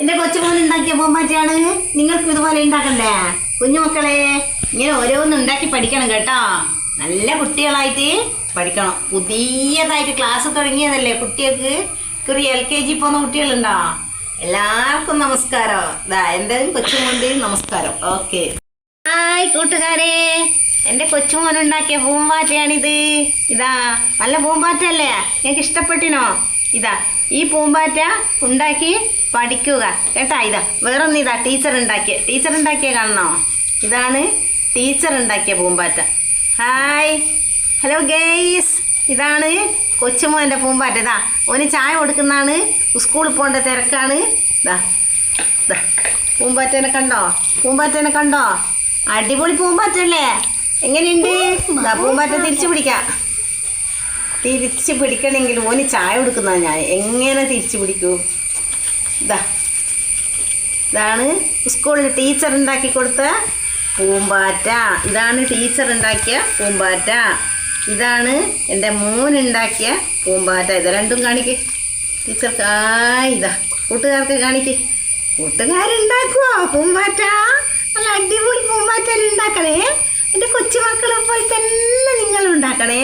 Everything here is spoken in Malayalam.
എന്റെ കൊച്ചുമോൻ ഉണ്ടാക്കിയ പൂമ്പാറ്റയാണ്. നിങ്ങൾക്കും ഇതുപോലെ ഉണ്ടാക്കണ്ടേ? കുഞ്ഞുമക്കളെ ഇങ്ങനെ ഓരോന്നും ഉണ്ടാക്കി പഠിക്കണം കേട്ടോ. നല്ല കുട്ടികളായിട്ട് പഠിക്കണം. പുതിയതായിട്ട് ക്ലാസ് തുടങ്ങിയതല്ലേ കുട്ടികൾക്ക്. ചെറിയ LKG പോകുന്ന കുട്ടികളുണ്ടോ? എല്ലാവർക്കും നമസ്കാരം. എൻ്റെ കൊച്ചുമോൻ്റെ നമസ്കാരം. ഓക്കെ. ഹായ് കൂട്ടുകാരെ, എൻ്റെ കൊച്ചുമോൻ ഉണ്ടാക്കിയ പൂമ്പാറ്റയാണിത്. ഇതാ നല്ല പൂമ്പാറ്റയല്ലേ? നിങ്ങൾക്ക് ഇഷ്ടപ്പെട്ടിനോ? ഇതാ ഈ പൂമ്പാറ്റ ഉണ്ടാക്കി പഠിക്കുക കേട്ടാ. ഇതാ വേറൊന്നും ഇതാ ടീച്ചർ ഉണ്ടാക്കിയ കാണണോ? ഇതാണ് ടീച്ചർ ഉണ്ടാക്കിയ പൂമ്പാറ്റ. ഹായ് ഹലോ ഗേയ്സ്, ഇതാണ് കൊച്ചുമോൻ്റെ പൂമ്പാറ്റ. ഇതാ ഓന് ചായ കൊടുക്കുന്നതാണ്. സ്കൂളിൽ പോകേണ്ട തിരക്കാണ്. ഇതാ ഇതാ പൂമ്പാറ്റേനെ കണ്ടോ? അടിപൊളി പൂമ്പാറ്റല്ലേ? എങ്ങനെയുണ്ട്? ഇതാ പൂമ്പാറ്റ തിരിച്ച് പിടിക്കണമെങ്കിൽ ഓന് ചായ കൊടുക്കുന്നതാണ്. ഞാൻ എങ്ങനെ തിരിച്ച് പിടിക്കൂ? ഇതാണ് സ്കൂളിൽ ടീച്ചർ ഉണ്ടാക്കി കൊടുത്ത പൂമ്പാറ്റ. ഇതാണ് ടീച്ചർ ഉണ്ടാക്കിയ പൂമ്പാറ്റ. ഇതാണ് എൻ്റെ മോനുണ്ടാക്കിയ പൂമ്പാറ്റ. ഇത് രണ്ടും കാണിക്ക് ടീച്ചർക്ക്. ഇതാ കൂട്ടുകാർക്ക് കാണിക്ക്. കൂട്ടുകാരുണ്ടാക്കുമോ പൂമ്പാറ്റ? നല്ല അടിപൊളി പൂമ്പാറ്റ ഉണ്ടാക്കണേ. എൻ്റെ കൊച്ചുമക്കളെ പോലെ തന്നെ നിങ്ങൾ ഉണ്ടാക്കണേ.